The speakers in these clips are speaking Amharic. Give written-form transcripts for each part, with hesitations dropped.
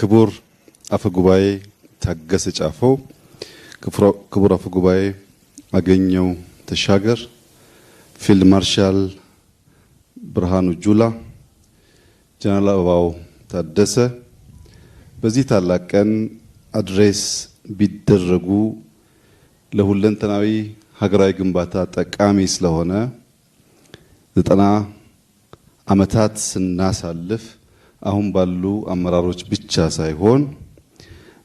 ክቡር አፈጉባኤ ታገሰ ጫፎ፣ ክቡር አፈጉባኤ አገኘው ተሻገር፣ ፊልድ ማርሻል ብርሃኑ ጁላ፣ ጀነራል አበባው ታደሰ በዚህ ታላቅ ቀን አድሬስ ቢደረጉ ለሁለንተናዊ ሀገራዊ ግንባታ ጠቃሚ ስለሆነ 90 ዓመታት ስናሳልፍ አሁን ባሉ አመራሮች ብቻ ሳይሆን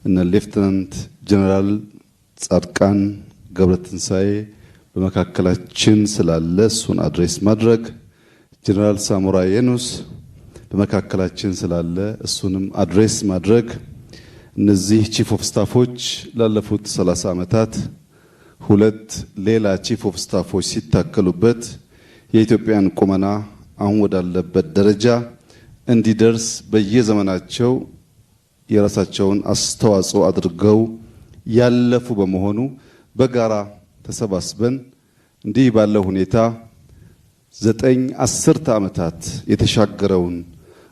እነ ሌፍተናንት ጀነራል ጻድቃን ገብረትንሳኤ በመካከላችን ስላለ እሱን አድሬስ ማድረግ፣ ጀነራል ሳሞራ የኑስ በመካከላችን ስላለ እሱንም አድሬስ ማድረግ፣ እነዚህ ቺፍ ኦፍ ስታፎች ላለፉት 30 ዓመታት ሁለት ሌላ ቺፍ ኦፍ ስታፎች ሲታከሉበት የኢትዮጵያን ቁመና አሁን ወዳለበት ደረጃ እንዲደርስ በየዘመናቸው የራሳቸውን አስተዋጽኦ አድርገው ያለፉ በመሆኑ በጋራ ተሰባስበን እንዲህ ባለው ሁኔታ 9 ዓመታት የተሻገረውን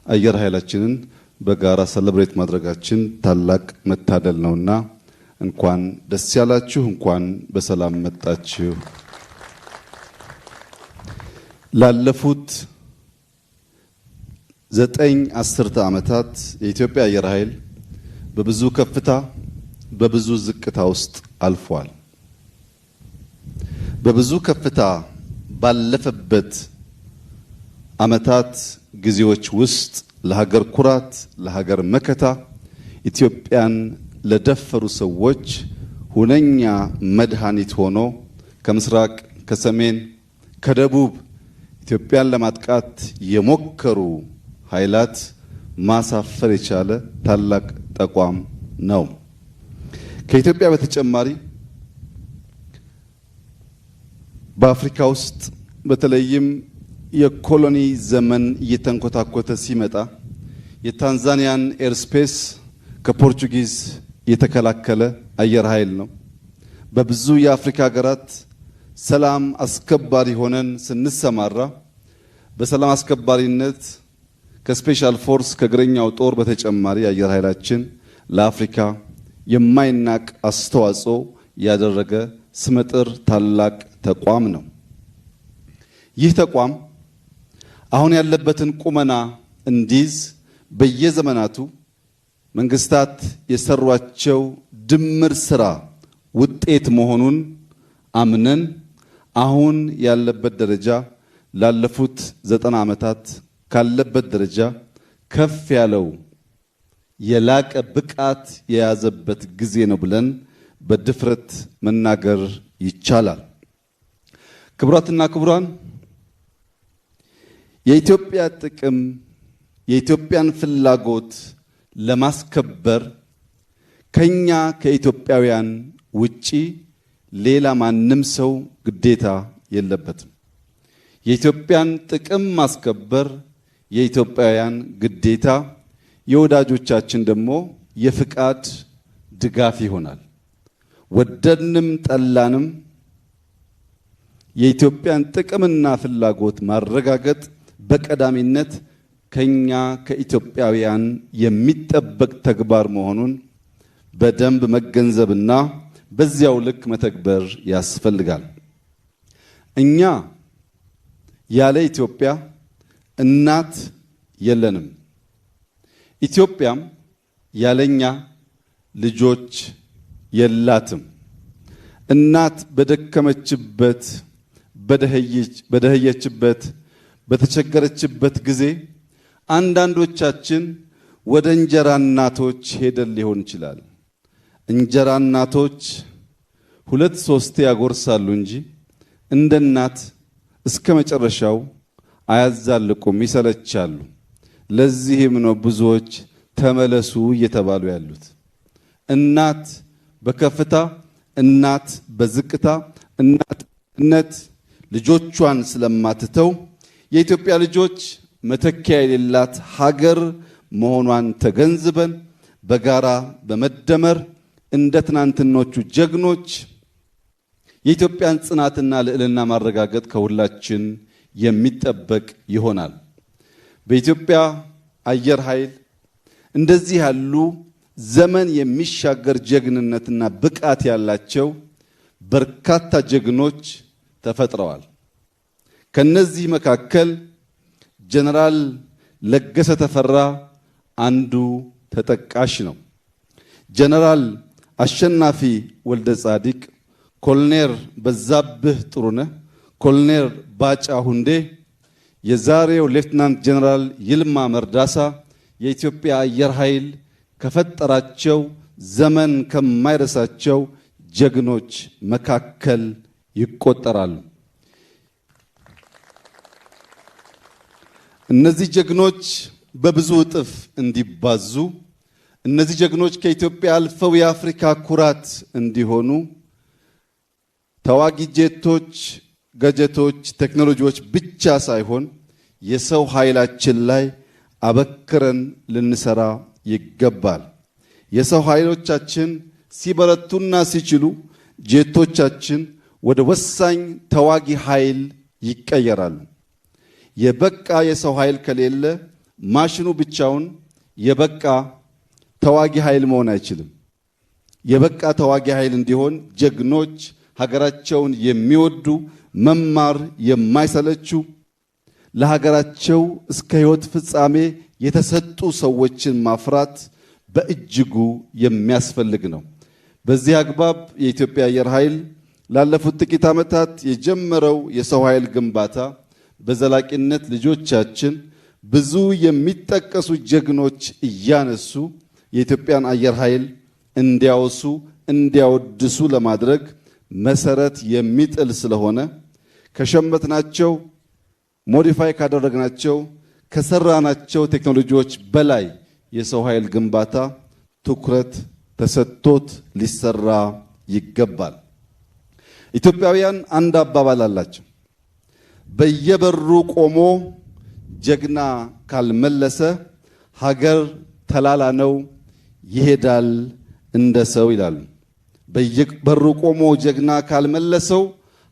አየር ኃይላችንን በጋራ ሰለብሬት ማድረጋችን ታላቅ መታደል ነውና እንኳን ደስ ያላችሁ፣ እንኳን በሰላም መጣችሁ። ላለፉት 9 ዓመታት የኢትዮጵያ አየር ኃይል በብዙ ከፍታ በብዙ ዝቅታ ውስጥ አልፏል። በብዙ ከፍታ ባለፈበት ዓመታት ጊዜዎች ውስጥ ለሀገር ኩራት፣ ለሀገር መከታ ኢትዮጵያን ለደፈሩ ሰዎች ሁነኛ መድኃኒት ሆኖ ከምስራቅ፣ ከሰሜን፣ ከደቡብ ኢትዮጵያን ለማጥቃት የሞከሩ ኃይላት ማሳፈር የቻለ ታላቅ ተቋም ነው። ከኢትዮጵያ በተጨማሪ በአፍሪካ ውስጥ በተለይም የኮሎኒ ዘመን እየተንኮታኮተ ሲመጣ የታንዛኒያን ኤርስፔስ ከፖርቹጊዝ የተከላከለ አየር ኃይል ነው። በብዙ የአፍሪካ ሀገራት ሰላም አስከባሪ ሆነን ስንሰማራ በሰላም አስከባሪነት ከስፔሻል ፎርስ ከእግረኛው ጦር በተጨማሪ አየር ኃይላችን ለአፍሪካ የማይናቅ አስተዋጽኦ ያደረገ ስመጥር ታላቅ ተቋም ነው። ይህ ተቋም አሁን ያለበትን ቁመና እንዲይዝ በየዘመናቱ መንግስታት የሰሯቸው ድምር ስራ ውጤት መሆኑን አምነን አሁን ያለበት ደረጃ ላለፉት 90 ዓመታት ካለበት ደረጃ ከፍ ያለው የላቀ ብቃት የያዘበት ጊዜ ነው ብለን በድፍረት መናገር ይቻላል። ክቡራትና ክቡራን፣ የኢትዮጵያ ጥቅም የኢትዮጵያን ፍላጎት ለማስከበር ከኛ ከኢትዮጵያውያን ውጪ ሌላ ማንም ሰው ግዴታ የለበትም። የኢትዮጵያን ጥቅም ማስከበር የኢትዮጵያውያን ግዴታ፣ የወዳጆቻችን ደግሞ የፍቃድ ድጋፍ ይሆናል። ወደድንም ጠላንም የኢትዮጵያን ጥቅምና ፍላጎት ማረጋገጥ በቀዳሚነት ከኛ ከኢትዮጵያውያን የሚጠበቅ ተግባር መሆኑን በደንብ መገንዘብና በዚያው ልክ መተግበር ያስፈልጋል። እኛ ያለ ኢትዮጵያ እናት የለንም። ኢትዮጵያም ያለኛ ልጆች የላትም። እናት በደከመችበት፣ በደህየችበት፣ በተቸገረችበት ጊዜ አንዳንዶቻችን ወደ እንጀራ እናቶች ሄደን ሊሆን ይችላል። እንጀራ እናቶች 2-3 ያጎርሳሉ እንጂ እንደ እናት እስከ መጨረሻው አያዛልቁም፣ ይሰለቻሉ። ለዚህም ነው ብዙዎች ተመለሱ እየተባሉ ያሉት። እናት በከፍታ፣ እናት በዝቅታ፣ እናትነት ልጆቿን ስለማትተው የኢትዮጵያ ልጆች መተኪያ የሌላት ሀገር መሆኗን ተገንዝበን በጋራ በመደመር እንደ ትናንትኖቹ ጀግኖች የኢትዮጵያን ጽናትና ልዕልና ማረጋገጥ ከሁላችን የሚጠበቅ ይሆናል። በኢትዮጵያ አየር ኃይል እንደዚህ ያሉ ዘመን የሚሻገር ጀግንነትና ብቃት ያላቸው በርካታ ጀግኖች ተፈጥረዋል። ከነዚህ መካከል ጀነራል ለገሰ ተፈራ አንዱ ተጠቃሽ ነው። ጀነራል አሸናፊ ወልደ ጻዲቅ፣ ኮሎኔል በዛብህ ጥሩነህ፣ ኮሎኔል ባጫ ሁንዴ፣ የዛሬው ሌፍትናንት ጀነራል ይልማ መርዳሳ የኢትዮጵያ አየር ኃይል ከፈጠራቸው ዘመን ከማይረሳቸው ጀግኖች መካከል ይቆጠራሉ። እነዚህ ጀግኖች በብዙ እጥፍ እንዲባዙ፣ እነዚህ ጀግኖች ከኢትዮጵያ አልፈው የአፍሪካ ኩራት እንዲሆኑ ተዋጊ ጄቶች፣ ገጀቶች፣ ቴክኖሎጂዎች ብቻ ሳይሆን የሰው ኃይላችን ላይ አበክረን ልንሰራ ይገባል። የሰው ኃይሎቻችን ሲበረቱና ሲችሉ ጄቶቻችን ወደ ወሳኝ ተዋጊ ኃይል ይቀየራሉ። የበቃ የሰው ኃይል ከሌለ ማሽኑ ብቻውን የበቃ ተዋጊ ኃይል መሆን አይችልም። የበቃ ተዋጊ ኃይል እንዲሆን ጀግኖች፣ ሀገራቸውን የሚወዱ መማር የማይሰለቹ ለሀገራቸው እስከ ሕይወት ፍጻሜ የተሰጡ ሰዎችን ማፍራት በእጅጉ የሚያስፈልግ ነው። በዚህ አግባብ የኢትዮጵያ አየር ኃይል ላለፉት ጥቂት ዓመታት የጀመረው የሰው ኃይል ግንባታ በዘላቂነት ልጆቻችን ብዙ የሚጠቀሱ ጀግኖች እያነሱ የኢትዮጵያን አየር ኃይል እንዲያወሱ እንዲያወድሱ ለማድረግ መሰረት የሚጥል ስለሆነ ከሸመትናቸው ሞዲፋይ ካደረግናቸው ከሰራናቸው ቴክኖሎጂዎች በላይ የሰው ኃይል ግንባታ ትኩረት ተሰጥቶት ሊሰራ ይገባል። ኢትዮጵያውያን አንድ አባባል አላቸው። በየበሩ ቆሞ ጀግና ካልመለሰ ሀገር ተላላ ነው ይሄዳል እንደ ሰው ይላሉ። በየበሩ ቆሞ ጀግና ካልመለሰው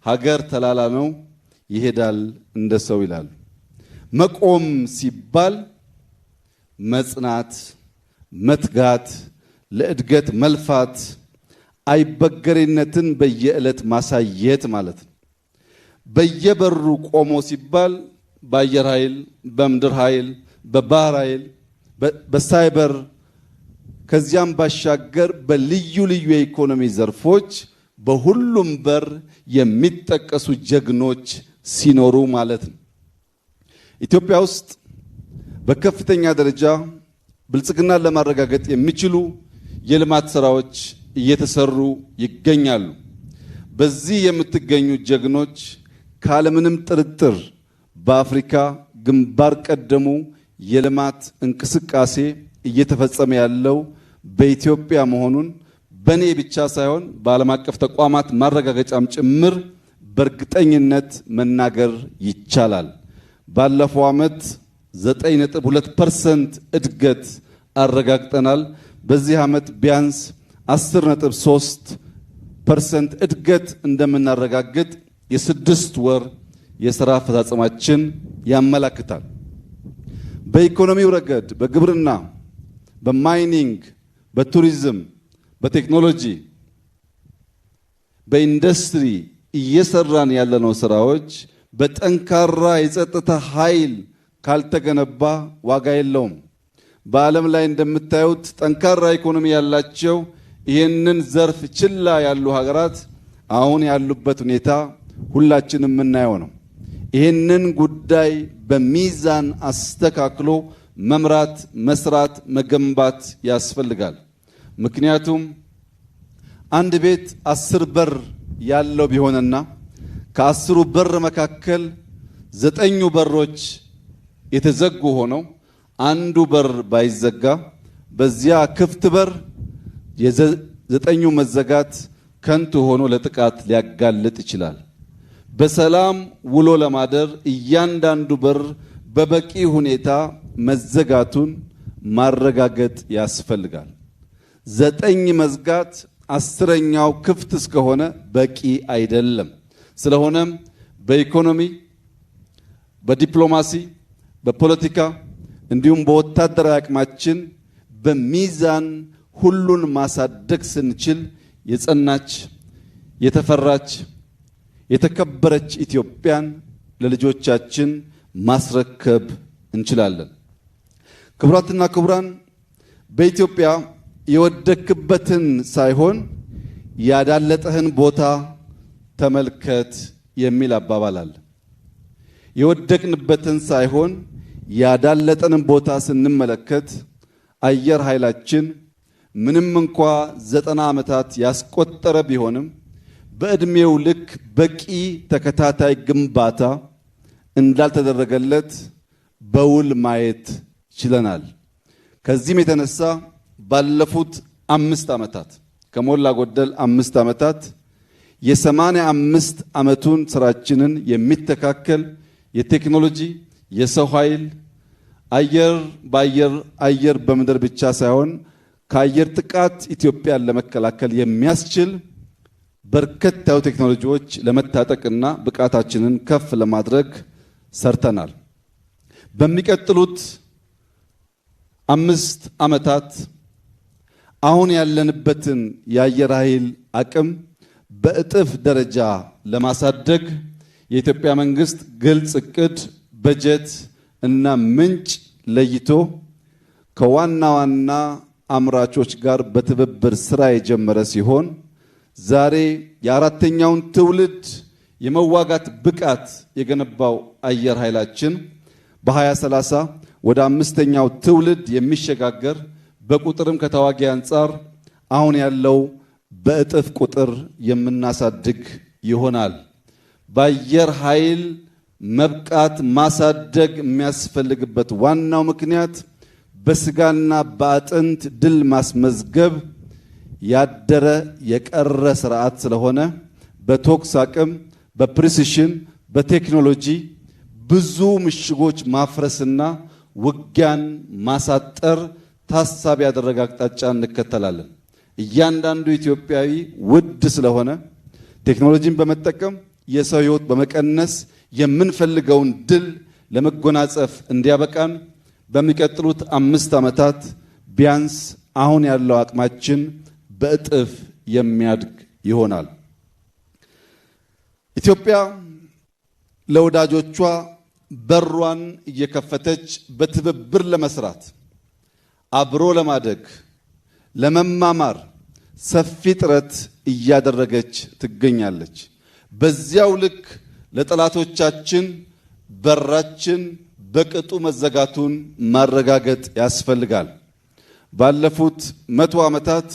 ሀገር ተላላ ነው ይሄዳል እንደ ሰው ይላሉ። መቆም ሲባል መጽናት፣ መትጋት፣ ለእድገት መልፋት፣ አይበገሬነትን በየዕለት ማሳየት ማለት ነው። በየበሩ ቆሞ ሲባል በአየር ኃይል፣ በምድር ኃይል፣ በባህር ኃይል፣ በሳይበር ከዚያም ባሻገር በልዩ ልዩ የኢኮኖሚ ዘርፎች በሁሉም በር የሚጠቀሱ ጀግኖች ሲኖሩ ማለት ነው። ኢትዮጵያ ውስጥ በከፍተኛ ደረጃ ብልጽግናን ለማረጋገጥ የሚችሉ የልማት ስራዎች እየተሰሩ ይገኛሉ። በዚህ የምትገኙ ጀግኖች ካለምንም ጥርጥር በአፍሪካ ግንባር ቀደሙ የልማት እንቅስቃሴ እየተፈጸመ ያለው በኢትዮጵያ መሆኑን በኔ ብቻ ሳይሆን በዓለም አቀፍ ተቋማት ማረጋገጫም ጭምር በእርግጠኝነት መናገር ይቻላል። ባለፈው ዓመት 9.2% እድገት አረጋግጠናል። በዚህ ዓመት ቢያንስ 10.3% እድገት እንደምናረጋግጥ የ6 ወር የሥራ አፈጻጸማችን ያመላክታል። በኢኮኖሚው ረገድ በግብርና፣ በማይኒንግ፣ በቱሪዝም፣ በቴክኖሎጂ፣ በኢንዱስትሪ እየሰራን ያለነው ስራዎች በጠንካራ የጸጥታ ኃይል ካልተገነባ ዋጋ የለውም። በዓለም ላይ እንደምታዩት ጠንካራ ኢኮኖሚ ያላቸው ይህንን ዘርፍ ችላ ያሉ ሀገራት አሁን ያሉበት ሁኔታ ሁላችንም የምናየው ነው። ይህንን ጉዳይ በሚዛን አስተካክሎ መምራት፣ መስራት፣ መገንባት ያስፈልጋል። ምክንያቱም አንድ ቤት 10 በር ያለው ቢሆንና ከ10ሩ በር መካከል 9ኙ በሮች የተዘጉ ሆነው አንዱ በር ባይዘጋ በዚያ ክፍት በር የ9ኙ መዘጋት ከንቱ ሆኖ ለጥቃት ሊያጋልጥ ይችላል። በሰላም ውሎ ለማደር እያንዳንዱ በር በበቂ ሁኔታ መዘጋቱን ማረጋገጥ ያስፈልጋል። 9 መዝጋት 10ኛው ክፍት እስከሆነ በቂ አይደለም። ስለሆነም በኢኮኖሚ፣ በዲፕሎማሲ፣ በፖለቲካ እንዲሁም በወታደራዊ አቅማችን በሚዛን ሁሉን ማሳደግ ስንችል የጸናች የተፈራች የተከበረች ኢትዮጵያን ለልጆቻችን ማስረከብ እንችላለን። ክቡራትና ክቡራን፣ በኢትዮጵያ የወደክበትን ሳይሆን ያዳለጠህን ቦታ ተመልከት የሚል አባባል አለ። የወደቅንበትን ሳይሆን ያዳለጠንን ቦታ ስንመለከት አየር ኃይላችን ምንም እንኳ 90 ዓመታት ያስቆጠረ ቢሆንም በዕድሜው ልክ በቂ ተከታታይ ግንባታ እንዳልተደረገለት በውል ማየት ችለናል። ከዚህም የተነሳ ባለፉት 5 ዓመታት ከሞላ ጎደል 5 ዓመታት የ85 ዓመቱን ስራችንን የሚተካከል የቴክኖሎጂ የሰው ኃይል አየር በምድር ብቻ ሳይሆን ከአየር ጥቃት ኢትዮጵያን ለመከላከል የሚያስችል በርከት ያሉ ቴክኖሎጂዎች ለመታጠቅና ብቃታችንን ከፍ ለማድረግ ሰርተናል። በሚቀጥሉት 5 ዓመታት አሁን ያለንበትን የአየር ኃይል አቅም በእጥፍ ደረጃ ለማሳደግ የኢትዮጵያ መንግስት ግልጽ እቅድ፣ በጀት እና ምንጭ ለይቶ ከዋና ዋና አምራቾች ጋር በትብብር ስራ የጀመረ ሲሆን ዛሬ የአራተኛውን ትውልድ የመዋጋት ብቃት የገነባው አየር ኃይላችን በ2030 ወደ 5ኛው ትውልድ የሚሸጋገር በቁጥርም ከተዋጊ አንጻር አሁን ያለው በእጥፍ ቁጥር የምናሳድግ ይሆናል። በአየር ኃይል መብቃት ማሳደግ የሚያስፈልግበት ዋናው ምክንያት በስጋና በአጥንት ድል ማስመዝገብ ያደረ የቀረ ስርዓት ስለሆነ በቶክስ አቅም፣ በፕሪሲሽን፣ በቴክኖሎጂ ብዙ ምሽጎች ማፍረስና ውጊያን ማሳጠር ታሳቢ ያደረገ አቅጣጫ እንከተላለን። እያንዳንዱ ኢትዮጵያዊ ውድ ስለሆነ ቴክኖሎጂን በመጠቀም የሰው ሕይወት በመቀነስ የምንፈልገውን ድል ለመጎናጸፍ እንዲያበቃን በሚቀጥሉት 5 ዓመታት ቢያንስ አሁን ያለው አቅማችን በእጥፍ የሚያድግ ይሆናል። ኢትዮጵያ ለወዳጆቿ በሯን እየከፈተች በትብብር ለመስራት አብሮ ለማደግ ለመማማር ሰፊ ጥረት እያደረገች ትገኛለች። በዚያው ልክ ለጠላቶቻችን በራችን በቅጡ መዘጋቱን ማረጋገጥ ያስፈልጋል። ባለፉት 100 ዓመታት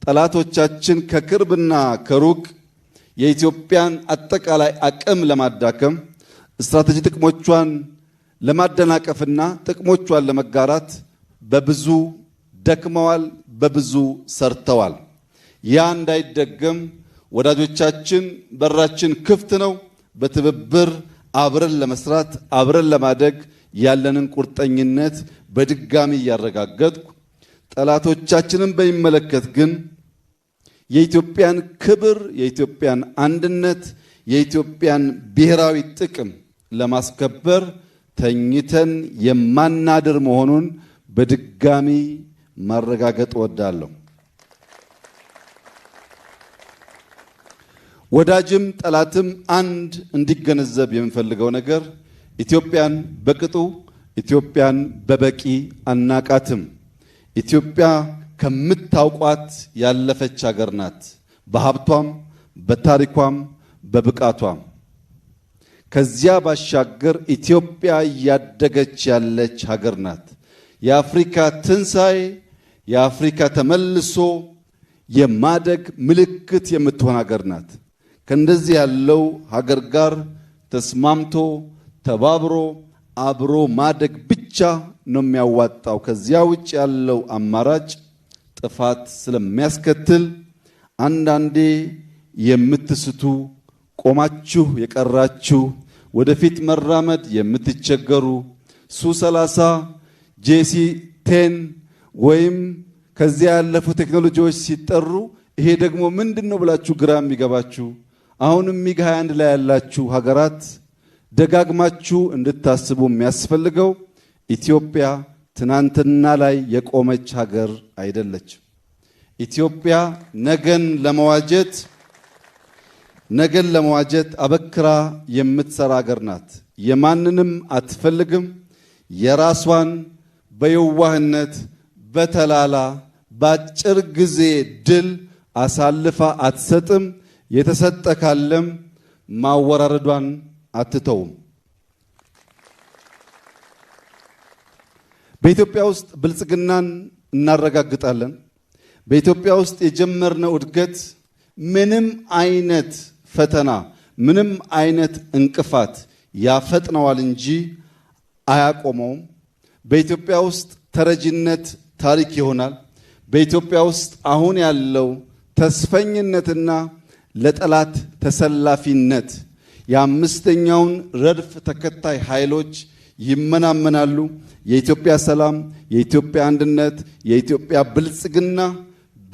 ጠላቶቻችን ከቅርብና ከሩቅ የኢትዮጵያን አጠቃላይ አቅም ለማዳከም ስትራቴጂ ጥቅሞቿን ለማደናቀፍና ጥቅሞቿን ለመጋራት በብዙ ደክመዋል፣ በብዙ ሰርተዋል። ያ እንዳይደገም ወዳጆቻችን በራችን ክፍት ነው። በትብብር አብረን ለመስራት አብረን ለማደግ ያለንን ቁርጠኝነት በድጋሚ እያረጋገጥኩ ጠላቶቻችንን በሚመለከት ግን የኢትዮጵያን ክብር፣ የኢትዮጵያን አንድነት፣ የኢትዮጵያን ብሔራዊ ጥቅም ለማስከበር ተኝተን የማናድር መሆኑን በድጋሚ ማረጋገጥ እወዳለሁ። ወዳጅም ጠላትም አንድ እንዲገነዘብ የምፈልገው ነገር ኢትዮጵያን በቅጡ ኢትዮጵያን በበቂ አናቃትም። ኢትዮጵያ ከምታውቋት ያለፈች ሀገር ናት። በሀብቷም በታሪኳም በብቃቷም። ከዚያ ባሻገር ኢትዮጵያ እያደገች ያለች ሀገር ናት። የአፍሪካ ትንሣኤ፣ የአፍሪካ ተመልሶ የማደግ ምልክት የምትሆን ሀገር ናት። ከእንደዚህ ያለው ሀገር ጋር ተስማምቶ ተባብሮ አብሮ ማደግ ብቻ ነው የሚያዋጣው። ከዚያ ውጭ ያለው አማራጭ ጥፋት ስለሚያስከትል አንዳንዴ የምትስቱ ቆማችሁ የቀራችሁ ወደፊት መራመድ የምትቸገሩ ሱ30 ጄሲ10 ወይም ከዚያ ያለፉ ቴክኖሎጂዎች ሲጠሩ ይሄ ደግሞ ምንድነው ብላችሁ ግራ የሚገባችሁ አሁንም ሚግ 21 ላይ ያላችሁ ሀገራት ደጋግማችሁ እንድታስቡ የሚያስፈልገው ኢትዮጵያ ትናንትና ላይ የቆመች ሀገር አይደለችም። ኢትዮጵያ ነገን ለመዋጀት አበክራ የምትሰራ ሀገር ናት። የማንንም አትፈልግም። የራሷን በየዋህነት በተላላ በአጭር ጊዜ ድል አሳልፋ አትሰጥም። የተሰጠ ካለም ማወራረዷን አትተውም። በኢትዮጵያ ውስጥ ብልጽግናን እናረጋግጣለን። በኢትዮጵያ ውስጥ የጀመርነው እድገት ምንም አይነት ፈተና፣ ምንም አይነት እንቅፋት ያፈጥነዋል እንጂ አያቆመውም። በኢትዮጵያ ውስጥ ተረጂነት ታሪክ ይሆናል። በኢትዮጵያ ውስጥ አሁን ያለው ተስፈኝነትና ለጠላት ተሰላፊነት የአምስተኛውን ረድፍ ተከታይ ኃይሎች ይመናመናሉ። የኢትዮጵያ ሰላም፣ የኢትዮጵያ አንድነት፣ የኢትዮጵያ ብልጽግና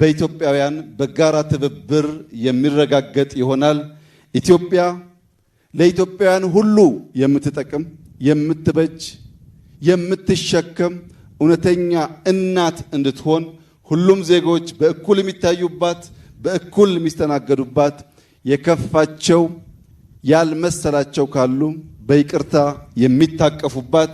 በኢትዮጵያውያን በጋራ ትብብር የሚረጋገጥ ይሆናል። ኢትዮጵያ ለኢትዮጵያውያን ሁሉ የምትጠቅም፣ የምትበጅ፣ የምትሸከም እውነተኛ እናት እንድትሆን ሁሉም ዜጎች በእኩል የሚታዩባት፣ በእኩል የሚስተናገዱባት፣ የከፋቸው ያልመሰላቸው ካሉ በይቅርታ የሚታቀፉባት፣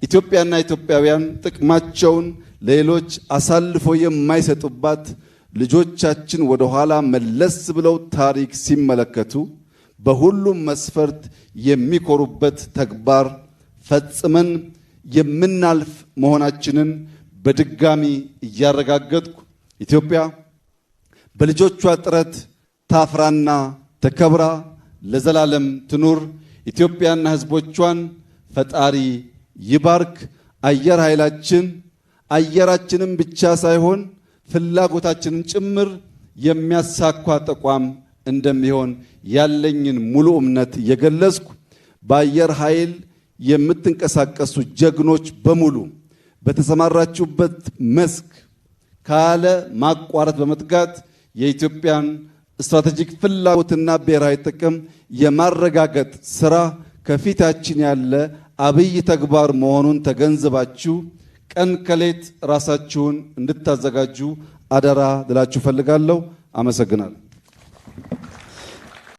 ኢትዮጵያና ኢትዮጵያውያን ጥቅማቸውን ለሌሎች አሳልፎ የማይሰጡባት፣ ልጆቻችን ወደ ኋላ መለስ ብለው ታሪክ ሲመለከቱ በሁሉም መስፈርት የሚኮሩበት ተግባር ፈጽመን የምናልፍ መሆናችንን በድጋሚ እያረጋገጥኩ ኢትዮጵያ በልጆቿ ጥረት ታፍራና ተከብራ ለዘላለም ትኑር። ኢትዮጵያና ሕዝቦቿን ፈጣሪ ይባርክ። አየር ኃይላችን አየራችንን ብቻ ሳይሆን ፍላጎታችንን ጭምር የሚያሳካ ተቋም እንደሚሆን ያለኝን ሙሉ እምነት እየገለጽኩ በአየር ኃይል የምትንቀሳቀሱ ጀግኖች በሙሉ በተሰማራችሁበት መስክ ካለ ማቋረጥ በመትጋት የኢትዮጵያን ስትራቴጂክ ፍላጎትና ብሔራዊ ጥቅም የማረጋገጥ ስራ ከፊታችን ያለ አብይ ተግባር መሆኑን ተገንዝባችሁ ቀን ከሌት ራሳችሁን እንድታዘጋጁ አደራ ልላችሁ ፈልጋለሁ። አመሰግናለሁ።